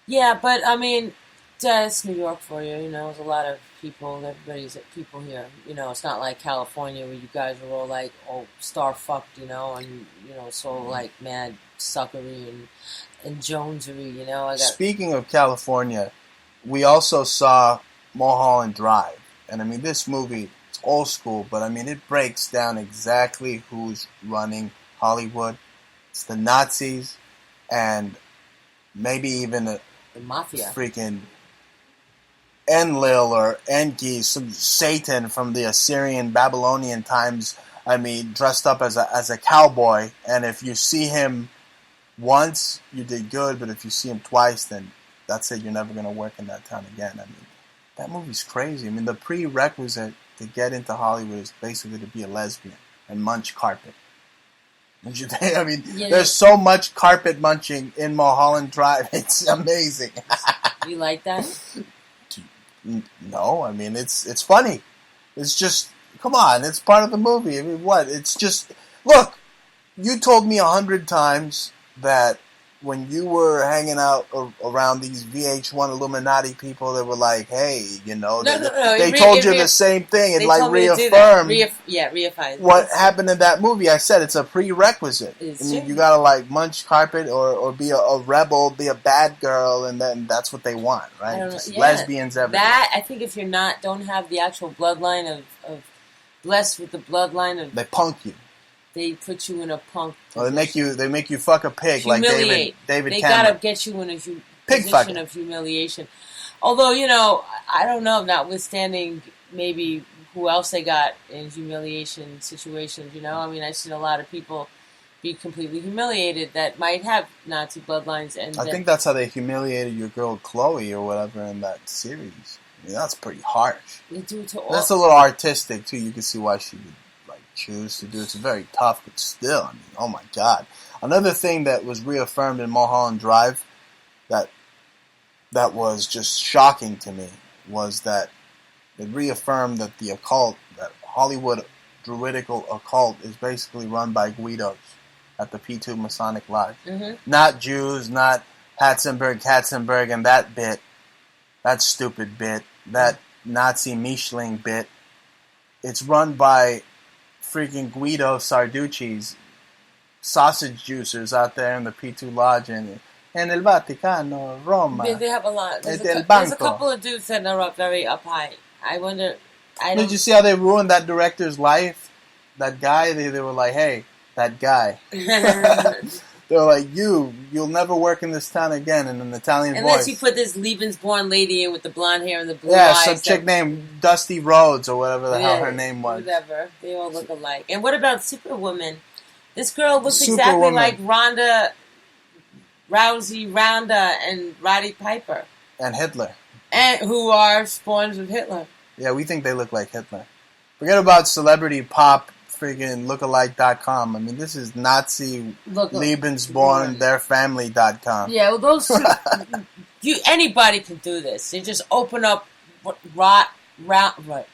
Yeah, but I mean, it's New York for you. There's a lot of people. Everybody's people here. It's not like California where you guys are all like star fucked, and so like mad suckery and jonesery.
Speaking of California, we also saw Mulholland Drive, and I mean this movie. It's old school, but I mean, it breaks down exactly who's running Hollywood. It's the Nazis, and maybe even
The mafia.
freaking Enlil or Enki, some Satan from the Assyrian Babylonian times. I mean, dressed up as a cowboy, and if you see him once, you did good, but if you see him twice, then that's it. You're never gonna work in that town again. I mean, that movie's crazy. I mean, the prerequisite to get into Hollywood is basically to be a lesbian and munch carpet. Don't you think? I mean, there's so much carpet munching in Mulholland Drive. It's amazing.
You like that?
No, I mean, it's funny. It's just, come on, it's part of the movie. I mean, what? It's just, look, you told me 100 times that when you were hanging out around these VH1 Illuminati people that were like, hey, you know, they told you the same thing. It like reaffirmed
reified
what happened in that movie. I said it's a prerequisite. I mean, you gotta like munch carpet or be a rebel, be a bad girl, and then that's what they want, right? Just lesbians everywhere.
That, I think if you're don't have the actual bloodline of blessed with the bloodline of...
They punk you.
They put you in a punk
position. Well, they make you fuck a pig like David Cameron.
They gotta get you in a position of humiliation. Although, you know, I don't know, notwithstanding maybe who else they got in humiliation situations, you know? I mean, I've seen a lot of people be completely humiliated that might have Nazi bloodlines. And
I think that's how they humiliated your girl Chloe or whatever in that series. I mean, that's pretty harsh.
They do it to all.
That's a little artistic, too. You can see why she would choose to do it. It's very tough, but still, I mean, oh my God. Another thing that was reaffirmed in Mulholland Drive that was just shocking to me was that it reaffirmed that the occult, that Hollywood druidical occult is basically run by Guidos at the P2 Masonic Lodge. Mm-hmm. Not Jews, not Katzenberg, and that stupid bit, that Nazi Michelin bit. It's run by freaking Guido Sarducci's sausage juicers out there in the P2 Lodge and El Vaticano, Roma.
They have a lot. There's a couple of dudes that are up very up high. I wonder...
Did you see how they ruined that director's life? That guy, they were like, hey, that guy. They were like, you'll never work in this town again in an Italian voice.
Unless you put this Lebensborn lady in with the blonde hair and the blue eyes.
Yeah, some chick named Dusty Rhodes or whatever the hell her name was.
Whatever. They all look alike. And what about Superwoman? This girl looks exactly like Ronda Rousey, and Roddy Piper.
And Hitler.
And who are spawns of Hitler.
Yeah, we think they look like Hitler. Forget about celebrity pop, friggin' lookalike.com. I mean, this is Nazi Lebensborn, theirfamily.com.
Yeah, well, those anybody can do this. They just open up Ronda Rousey.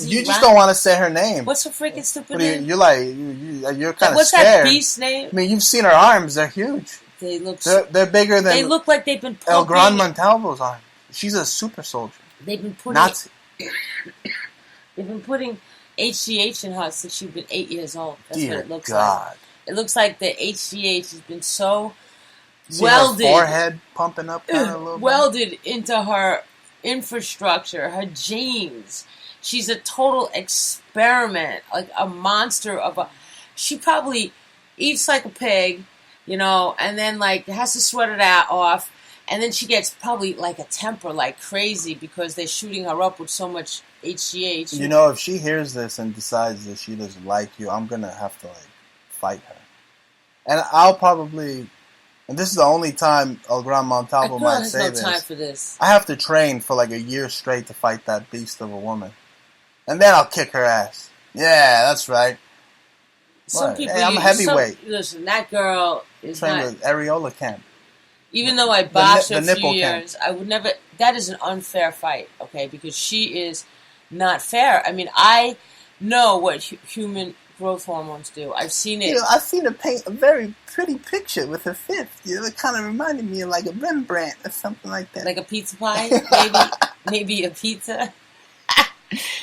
You just don't want to say her name.
What's her freaking stupid name?
You're kind of scared.
What's that beast name?
I mean, you've seen her arms. They're huge. They're bigger than...
They look like they've been...
El Gran Montalvo's arms. She's a super soldier.
They've been putting...
Nazi.
They've been putting HGH in her since she's been 8 years old. That's
Dear
what it looks
God.
like. It looks like the HGH has been so
welded... Her forehead pumping up kind of a little
welded bit? Into her infrastructure, her genes. She's a total experiment, like a monster of a... She probably eats like a pig, you know, and then like has to sweat it off, and then she gets probably like a temper like crazy because they're shooting her up with so much HGH.
You know, if she hears this and decides that she doesn't like you, I'm gonna have to like fight her, and I'll probably... And this is the only time El Gran Montalvo might say this.
Time for this.
I have to train for like a year straight to fight that beast of a woman. And then I'll kick her ass. Yeah, that's right.
Some people...
Hey, I'm a heavyweight.
Listen, that girl is
trained with Areola Camp.
Even though I boxed her a few years, I would never... That is an unfair fight, okay? Because she is not fair. I mean, I know what human growth hormones do. I've seen it.
You know, I've seen her paint a very pretty picture with her fifth. You know, it kind of reminded me of like a Rembrandt or something like that.
Like a pizza pie, maybe a pizza.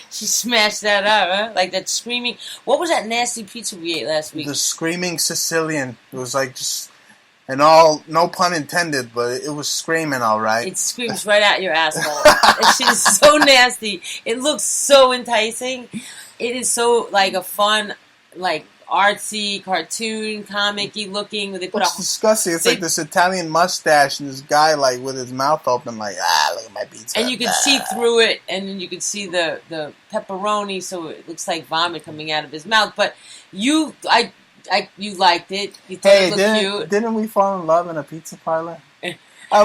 She smashed that up, huh? Like that screaming... What was that nasty pizza we ate last week?
The screaming Sicilian. It was like just... And all, no pun intended, but it was screaming all right.
It screams right at your asshole. That shit is so nasty. It looks so enticing. It is so like a fun, like artsy, cartoon, comic-y looking. They put
It's disgusting. It's like this Italian mustache and this guy like with his mouth open like, look at my pizza.
And you can see through it, and then you can see the pepperoni, so it looks like vomit coming out of his mouth. But you liked it. You thought it looked cute.
Didn't we fall in love in a pizza parlor? I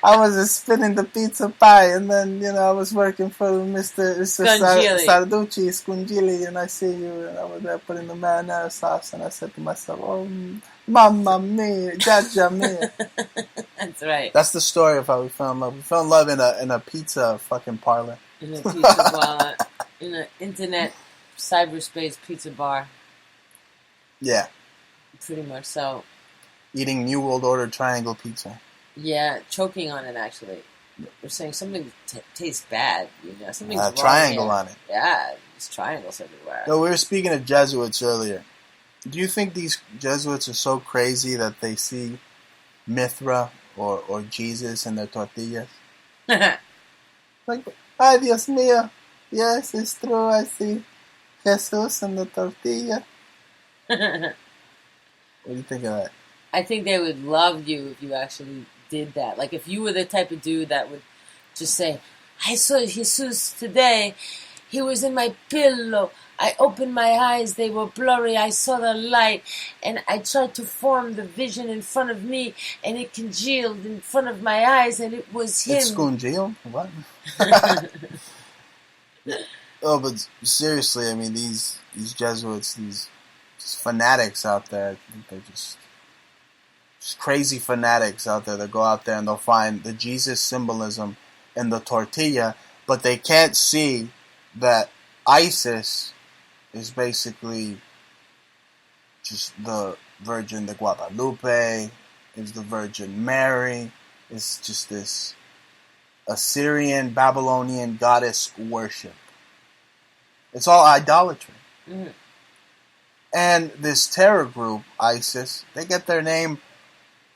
was spinning the pizza pie, and then I was working for Mr. Sarducci Scungili, and I see you, and I was there putting the marinara sauce, and I said to myself, "Oh, mamma mia, Jah Jah mia."
That's right.
That's the story of how we fell in love. We fell in love in a pizza fucking parlor.
In a pizza bar, in an internet cyberspace pizza bar.
Yeah.
Pretty much so.
Eating New World Order triangle pizza.
Yeah, choking on it, actually. We're saying something tastes bad. Something's wrong
triangle
here.
on it.
Yeah, there's triangles everywhere.
No, we were speaking of Jesuits earlier. Do you think these Jesuits are so crazy that they see Mithra or Jesus in their tortillas? Like, ay, Dios mío. Yes, it's true. I see Jesus in the tortilla. What do you think of that?
I think they would love you if you actually did that. Like if you were the type of dude that would just say, I saw Jesus today. He was in my pillow. I opened my eyes. They were blurry. I saw the light. And I tried to form the vision in front of me. And it congealed in front of my eyes. And it was him.
It's congealed? What? Oh, but seriously, I mean, these Jesuits, these fanatics out there, I think they're just crazy fanatics out there that go out there and they'll find the Jesus symbolism in the tortilla, but they can't see that ISIS is basically just the Virgin de Guadalupe, is the Virgin Mary, is just this Assyrian, Babylonian goddess worship. It's all idolatry. Mm-hmm. And this terror group, ISIS, they get their name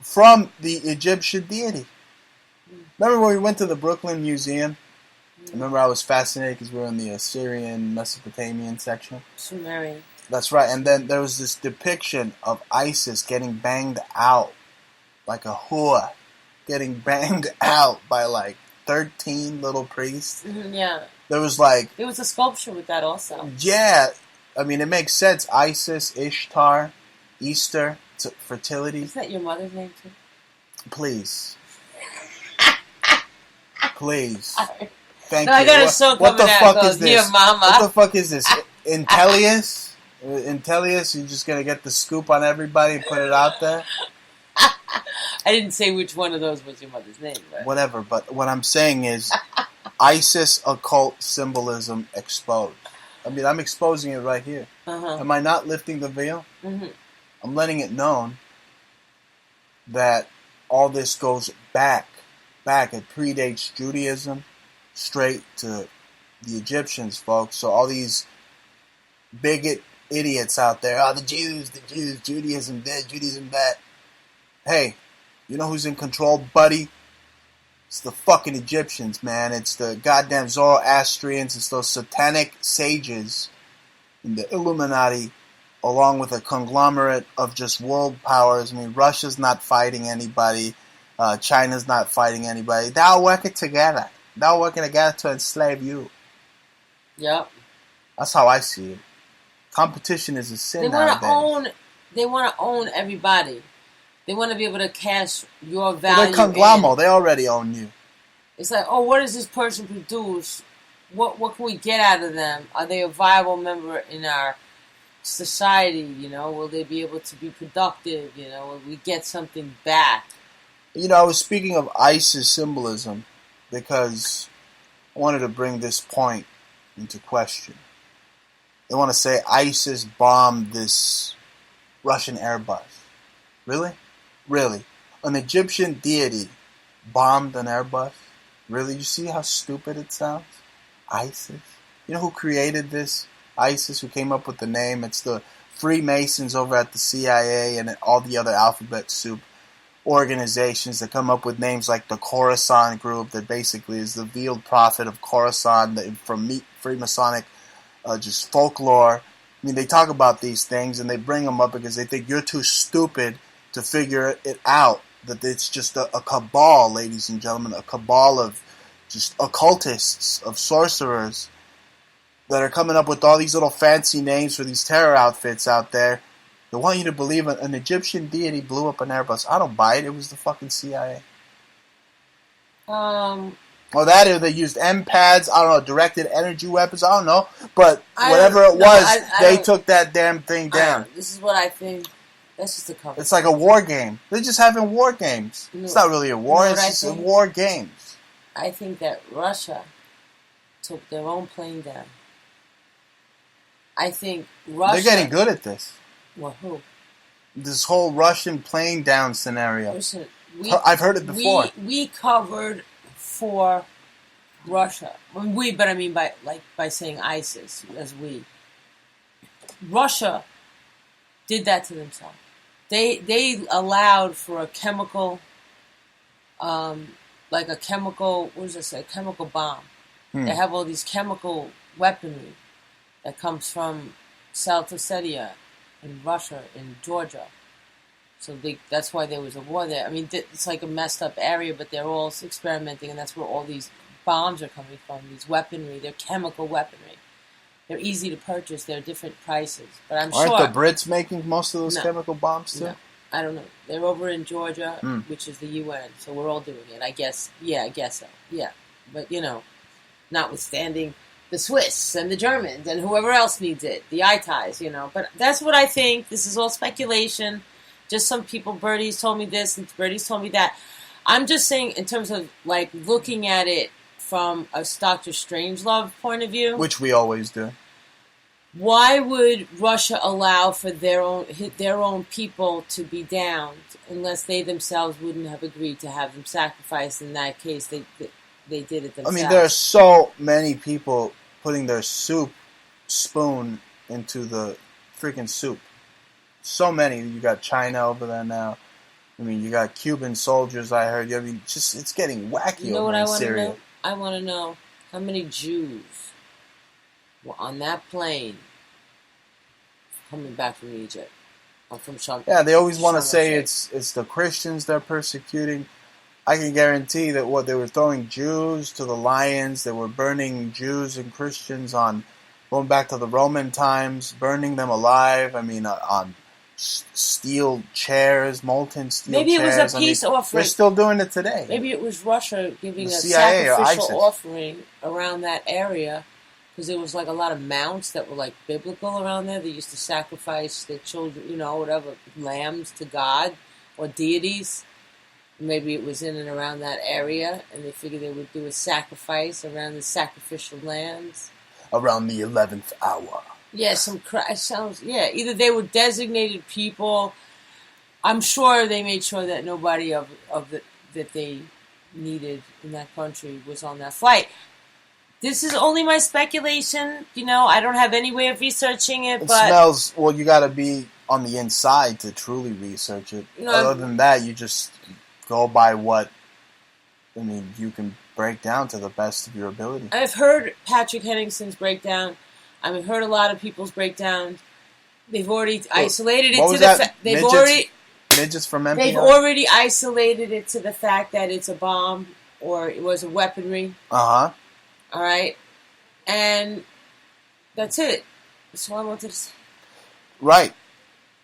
from the Egyptian deity. Remember when we went to the Brooklyn Museum? Remember I was fascinated because we were in the Assyrian, Mesopotamian section?
Sumerian.
That's right. And then there was this depiction of ISIS getting banged out like a whore, getting banged out by like 13 little priests.
Mm-hmm, yeah.
There was like...
There was a sculpture with that also.
Yeah. I mean, it makes sense. Isis, Ishtar, Easter, fertility.
Isn't that your mother's name too?
Please. Please. Thank
no,
you.
I got a song coming out. What the fuck is this? Mama.
What the fuck is this? Intellius? Intellius? You're just gonna get the scoop on everybody and put it out there?
I didn't say which one of those was your mother's name. But.
Whatever, but what I'm saying is ISIS occult symbolism exposed. I mean, I'm exposing it right here. Uh-huh. Am I not lifting the veil? Mm-hmm. I'm letting it known that all this goes back. It predates Judaism straight to the Egyptians, folks. So all these bigot idiots out there, the Jews, Judaism this, Judaism that. Hey, you know who's in control, buddy? It's the fucking Egyptians, man. It's the goddamn Zoroastrians. It's those satanic sages in the Illuminati, along with a conglomerate of just world powers. I mean, Russia's not fighting anybody. China's not fighting anybody. They're all working together. They're all working together to enslave you.
Yep.
That's how I see it. Competition is a sin nowadays.
They want to own everybody. They want to be able to cash your value.
Well, they're conglomerate. They already own you.
It's like, what does this person produce? What can we get out of them? Are they a viable member in our society? Will they be able to be productive? Will we get something back?
I was speaking of ISIS symbolism because I wanted to bring this point into question. They want to say ISIS bombed this Russian Airbus. Really? Really? An Egyptian deity bombed an Airbus? Really? You see how stupid it sounds? ISIS? You know who created this ISIS, who came up with the name? It's the Freemasons over at the CIA and all the other alphabet soup organizations that come up with names like the Khorasan Group, that basically is the veiled prophet of Khorasan from Freemasonic just folklore. I mean, they talk about these things and they bring them up because they think you're too stupid to figure it out. That it's just a cabal, ladies and gentlemen, a cabal of just occultists, of sorcerers that are coming up with all these little fancy names for these terror outfits out there. They want you to believe an Egyptian deity blew up an Airbus. I don't buy it. It was the fucking CIA. Or that, or they used M-pads, I don't know, directed energy weapons, I don't know. But whatever it was, they took that damn thing down.
This is what I think. That's just a cover.
It's like a war game. They're just having war games. No, it's not really a war, it's just a war games.
I think that Russia took their own plane down. I think Russia...
They're getting good at this.
Well, who?
This whole Russian plane down scenario.
Listen,
I've heard it before.
We covered for Russia. But I mean by saying ISIS as we. Russia did that to themselves. They allowed for a chemical, like a chemical, what does it say? A chemical bomb. They have all these chemical weaponry that comes from South Ossetia in Russia, in Georgia. So that's why there was a war there. I mean, it's like a messed up area, but they're all experimenting, and that's where all these bombs are coming from, these weaponry. They're chemical weaponry. They're easy to purchase. They're different prices. But I'm sure...
Aren't the Brits making most of those chemical bombs, too?
No, I don't know. They're over in Georgia, which is the UN, so we're all doing it. I guess so. Yeah. But, notwithstanding the Swiss and the Germans and whoever else needs it, the ITIs, But that's what I think. This is all speculation. Just some people, Birdie's told me this and Birdie's told me that. I'm just saying in terms of, looking at it from a Dr. Strangelove point of view.
Which we always do.
Why would Russia allow for their own people to be downed unless they themselves wouldn't have agreed to have them sacrificed? In that case, they did it themselves.
I mean, there are so many people putting their soup spoon into the freaking soup. So many. You got China over there now. I mean, you got Cuban soldiers, I heard. I mean, it's getting wacky over in Syria.
I want to know how many Jews were on that plane coming back from Egypt or from Sharm.
Yeah, they always want to say it's the Christians they're persecuting. I can guarantee that what they were throwing Jews to the lions, they were burning Jews and Christians on going back to the Roman times, burning them alive. I mean, on steel chairs, molten steel chairs.
Maybe it was a peace offering.
They're still doing it today.
Maybe it was Russia giving a
CIA
sacrificial offering around that area, because there was a lot of mounts that were biblical around there. They used to sacrifice their children, whatever, lambs to God or deities. Maybe it was in and around that area, and they figured they would do a sacrifice around the sacrificial lands.
Around the 11th hour.
Yeah, either they were designated people. I'm sure they made sure that nobody that they needed in that country was on that flight. This is only my speculation. I don't have any way of researching it. But
smells. Well, you got to be on the inside to truly research it. Other than that, you just go by what. I mean, you can break down to the best of your ability.
I've heard Patrick Henningsen's breakdown. I've heard a lot of people's breakdowns. They've already isolated it to the
midgets from NPR?
They've already isolated it to the fact that it's a bomb or it was a weaponry.
All
right, and that's it. That's all I wanted to say.
Right.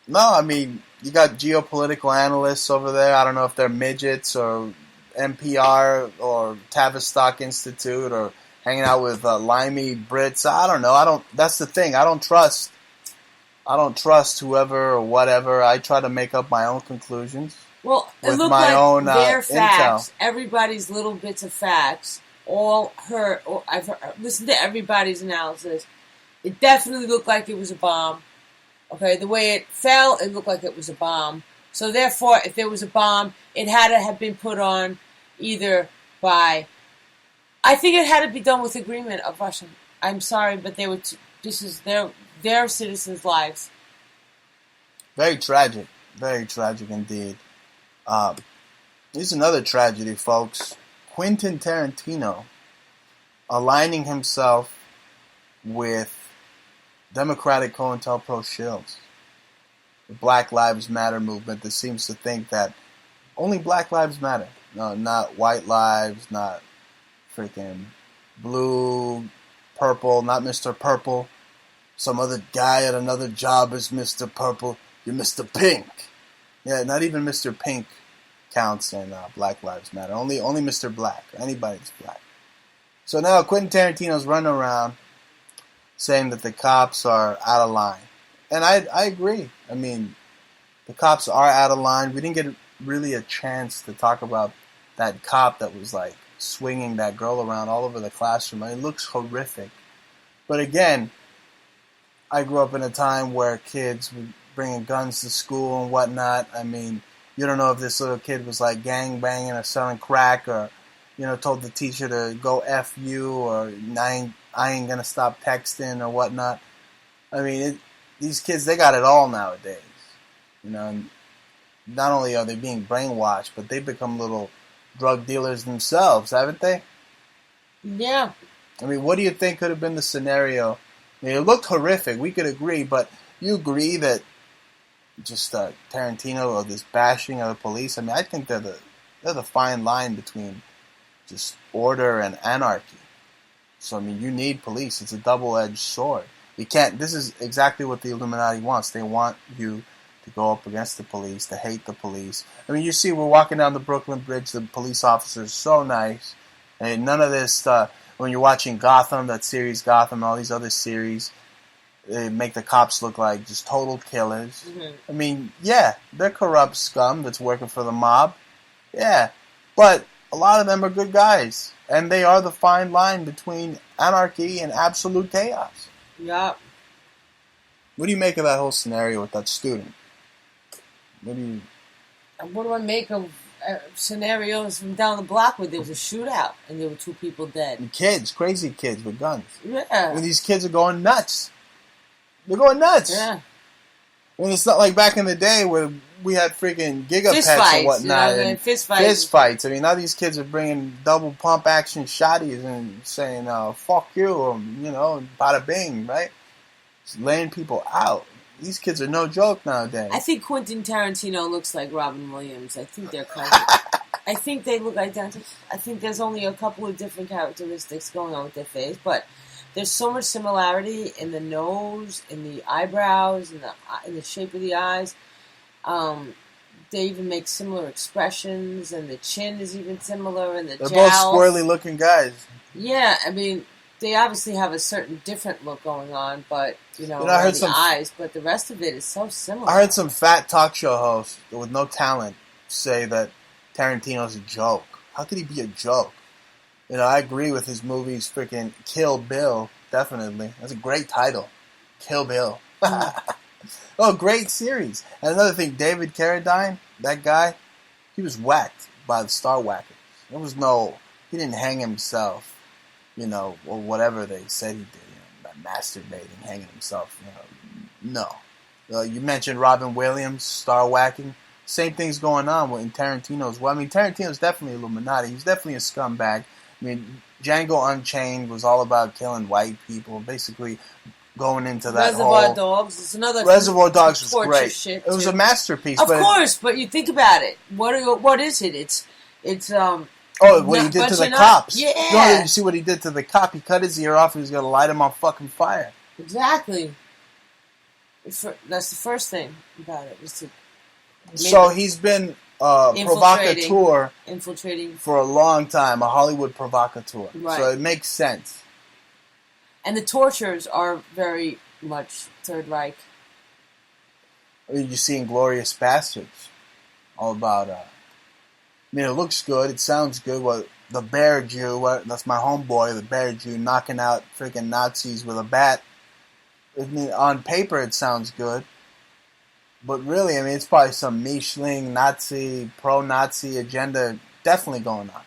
No, I mean, you got geopolitical analysts over there. I don't know if they're midgets or NPR or Tavistock Institute or hanging out with limey Brits. I don't know. That's the thing. I don't trust whoever or whatever. I try to make up my own conclusions.
Well, it looked their facts. Everybody's little bits of facts. I've listened to everybody's analysis. It definitely looked like it was a bomb. Okay, the way it fell, it looked like it was a bomb. So therefore, if there was a bomb, it had to have been put on either by... I think it had to be done with agreement of Russia. I'm sorry, but this is their citizens' lives.
Very tragic. Very tragic indeed. Here's another tragedy, folks. Quentin Tarantino aligning himself with Democratic COINTELPRO shills. The Black Lives Matter movement that seems to think that only Black lives matter. No, not white lives, not freaking blue, purple, not Mr. Purple. Some other guy at another job is Mr. Purple. You're Mr. Pink. Yeah, not even Mr. Pink counts in Black Lives Matter. Only Mr. Black. Anybody's black. So now Quentin Tarantino's running around saying that the cops are out of line. And I agree. I mean, the cops are out of line. We didn't get really a chance to talk about that cop that was like swinging that girl around all over the classroom. I mean, it looks horrific. But again, I grew up in a time where kids were bringing guns to school and whatnot. I mean, you don't know if this little kid was like gang banging or selling crack or, told the teacher to go F you or I ain't gonna stop texting or whatnot. I mean, these kids, they got it all nowadays. And not only are they being brainwashed, but they become little drug dealers themselves, haven't they?
Yeah.
I mean, what do you think could have been the scenario? I mean, it looked horrific. We could agree, but you agree that just Tarantino or this bashing of the police? I mean, I think they're the fine line between just order and anarchy. So, I mean, you need police. It's a double-edged sword. You can't. This is exactly what the Illuminati wants. They want you to go up against the police, to hate the police. I mean, you see, we're walking down the Brooklyn Bridge. The police officers are so nice. And none of this, when you're watching Gotham, that series Gotham, all these other series, they make the cops look like just total killers. Mm-hmm. I mean, yeah, they're corrupt scum that's working for the mob. Yeah, but a lot of them are good guys. And they are the fine line between anarchy and absolute chaos.
Yeah.
What do you make of that whole scenario with that student? What
do I make of scenarios from down the block where there was a shootout and there were 2 people dead?
And kids, crazy kids with guns.
Yeah.
And these kids are going nuts. They're going nuts.
Yeah.
I mean, it's not like back in the day where we had freaking gigapets and whatnot. And
fist
fights. I mean, now these kids are bringing double pump action shotties and saying, fuck you, or, bada bing, right? Just laying people out. These kids are no joke nowadays.
I think Quentin Tarantino looks like Robin Williams. I think they're kind of... I think they look identical. I think there's only a couple of different characteristics going on with their face, but there's so much similarity in the nose, in the eyebrows, in the shape of the eyes. They even make similar expressions, and the chin is even similar, and
they're both squirrely looking guys.
Yeah, I mean, they obviously have a certain different look going on, but
I heard
the eyes, but the rest of it is so similar.
I heard some fat talk show host with no talent say that Tarantino's a joke. How could he be a joke? I agree with his movies. Freaking Kill Bill, definitely. That's a great title, Kill Bill. Oh, great series. And another thing, David Carradine, that guy, he was whacked by the Star Whackers. He didn't hang himself, or whatever they said he did, masturbating, hanging himself, No. You mentioned Robin Williams, star whacking. Same thing's going on in Tarantino's. Well, I mean, Tarantino's definitely Illuminati. He's definitely a scumbag. I mean, Django Unchained was all about killing white people, basically going into that
Reservoir Dogs. It's another
Reservoir Dogs was great.
Shit
it was a masterpiece.
Of course, but you think about it. What is it? It's
what he did to the cops.
Yeah.
You see what he did to the cop? He cut his ear off. He was going to light him on fucking fire.
Exactly. That's the first thing about it.
So he's been provocateur
infiltrating
for a long time, a Hollywood provocateur.
Right.
So it makes sense.
And the tortures are very much Third Reich.
You see Inglourious Bastards, all about. It looks good. It sounds good. Well, the Bear Jew, that's my homeboy, the Bear Jew, knocking out freaking Nazis with a bat. On paper, it sounds good. But really, it's probably some Mischling, Nazi, pro-Nazi agenda definitely going on.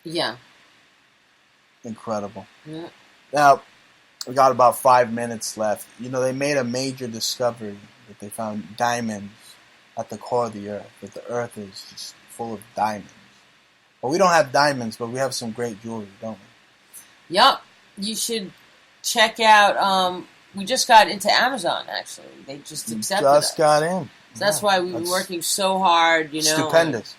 Yeah.
Incredible.
Yeah.
Now, we got about 5 minutes left. They made a major discovery. The that they found diamonds at the core of the Earth, that the Earth is just full of diamonds. But we don't have diamonds, but we have some great jewelry, don't we?
Yup. You should check out, we just got into Amazon, actually. They just accepted us.
Just got in.
So that's why we've been working so hard,
Stupendous.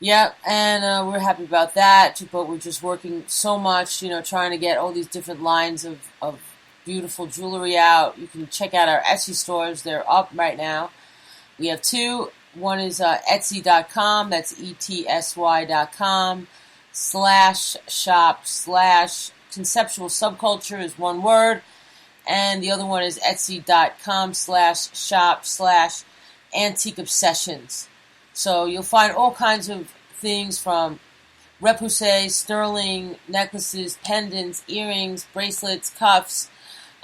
Yep, and we're happy about that, but we're just working so much, trying to get all these different lines of beautiful jewelry out. You can check out our Etsy stores. They're up right now. We have two. One is Etsy.com. That's etsy.com/shop/conceptual subculture is one word. And the other one is etsy.com/shop/antique obsessions. So you'll find all kinds of things from repoussé, sterling, necklaces, pendants, earrings, bracelets, cuffs,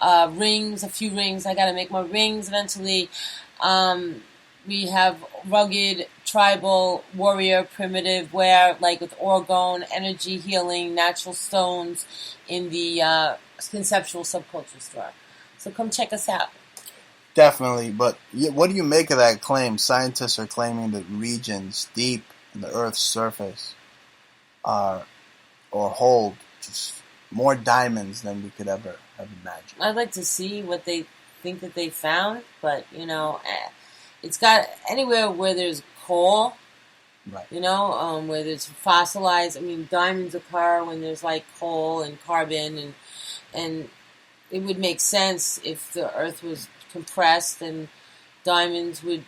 rings, a few rings. I got to make my rings eventually. We have rugged, tribal, warrior, primitive wear, like with orgone, energy healing, natural stones in the conceptual subculture store. So come check us out.
Definitely, but what do you make of that claim? Scientists are claiming that regions deep in the Earth's surface are or hold just more diamonds than we could ever have imagined.
I'd like to see what they think that they found, but it's got anywhere where there's coal,
right?
Where there's fossilized. I mean, diamonds occur when there's like coal and carbon, and it would make sense if the Earth was compressed and diamonds would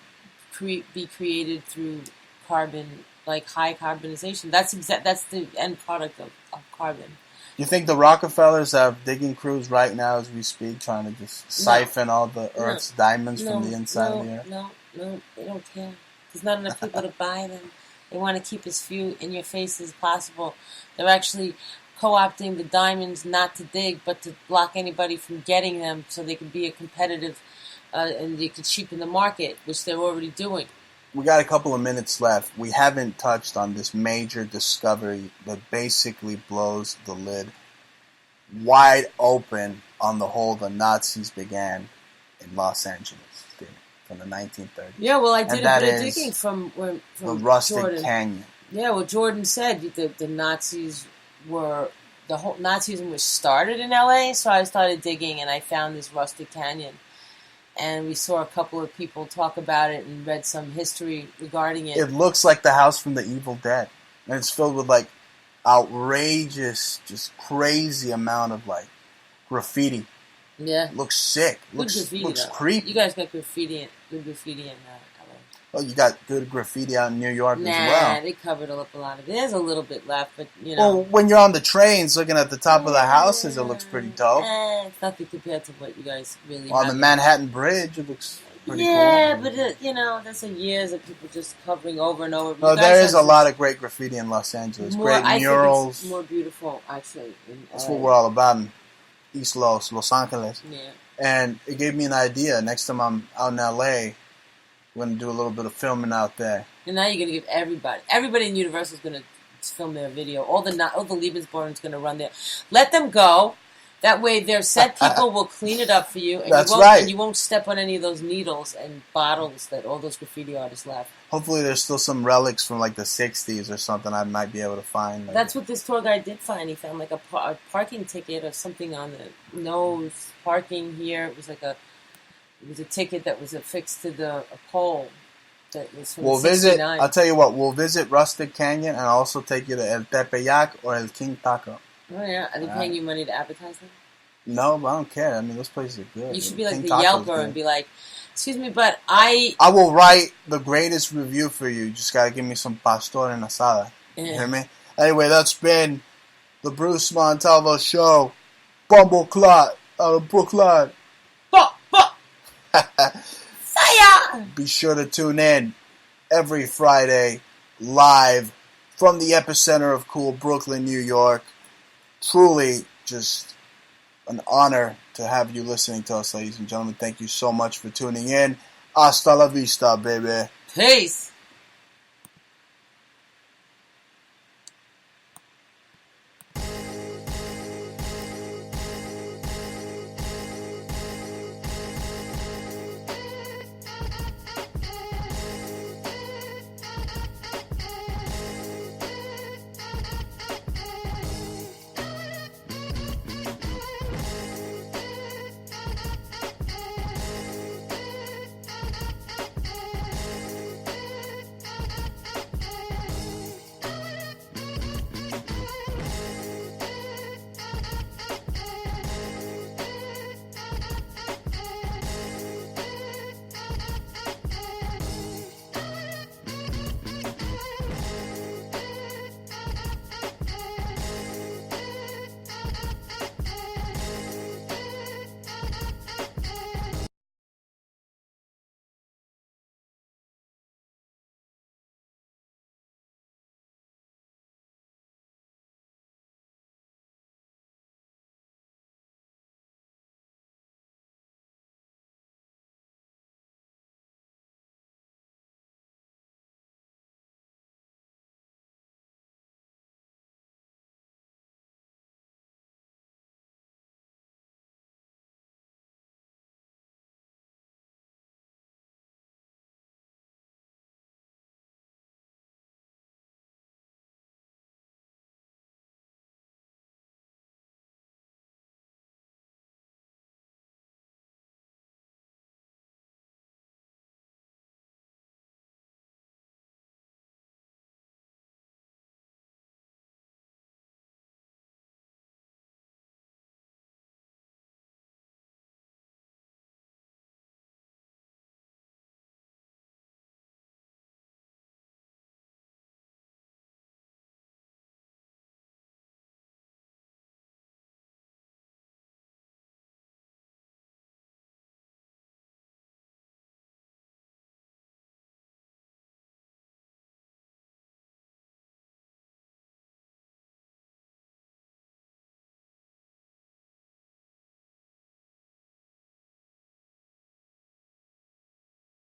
be created through carbon, like high carbonization. That's the end product of carbon.
You think the Rockefellers have digging crews right now as we speak, trying to just siphon all the Earth's diamonds from the inside of the Earth?
No, they don't care. There's not enough people to buy them. They want to keep as few in your face as possible. They're actually co-opting the diamonds not to dig, but to block anybody from getting them so they can be a competitive and they could cheapen the market, which they're already doing.
We got a couple of minutes left. We haven't touched on this major discovery that basically blows the lid wide open on the hole the Nazis began in Los Angeles from the 1930s.
Yeah, well, I did a bit of digging from
the Rustic
Jordan.
Canyon.
Yeah, well, Jordan said the Nazis the whole Nazism was started in LA, so I started digging and I found this Rustic Canyon. And we saw a couple of people talk about it and read some history regarding it.
It looks like the house from the Evil Dead. And it's filled with like outrageous, just crazy amount of like graffiti.
Yeah.
It looks sick. Looks creepy.
You guys got good graffiti in LA.
Oh, you got good graffiti out in New York as well.
Nah, they covered up a lot of it. There's a little bit left, but
Well, when you're on the trains looking at the top of the houses, it looks pretty dope.
It's nothing compared to what you guys really
on the Manhattan Bridge, it looks pretty cool.
Yeah, but that's years of people just covering over and over.
No, there is a lot of great graffiti in Los Angeles. Great murals.
Think it's more beautiful, actually.
That's what we're all about in East Los Angeles.
Yeah.
And it gave me an idea. Next time I'm out in L.A., we're going to do a little bit of filming out there.
And now you're going to give everybody in Universal is going to film their video. All the Lebensborn's going to run there. Let them go. That way their set people will clean it up for you. And And you won't step on any of those needles and bottles that all those graffiti artists left.
Hopefully there's still some relics from like the 60s or something I might be able to find.
That's what this tour guide did find. He found like a parking ticket or something on the nose parking here. It was like a ticket that was affixed to a pole that was from 69.
I'll tell you what, we'll visit Rustic Canyon and I'll also take you to El Tepeyac or El King Taco.
Oh, yeah. Are they paying you money to advertise them?
No, but I don't care. I mean, those places are good.
You should be like the Yelper and be like, excuse me, but I
will write the greatest review for you. You just got to give me some pastor and asada. Yeah. You hear me? Anyway, that's been the Bruce Montalvo Show. Bumbleclot out of Brooklyn.
Fire!
Be sure to tune in every Friday live from the epicenter of cool Brooklyn, New York. Truly just an honor to have you listening to us, ladies and gentlemen. Thank you so much for tuning in. Hasta la vista, baby.
Peace.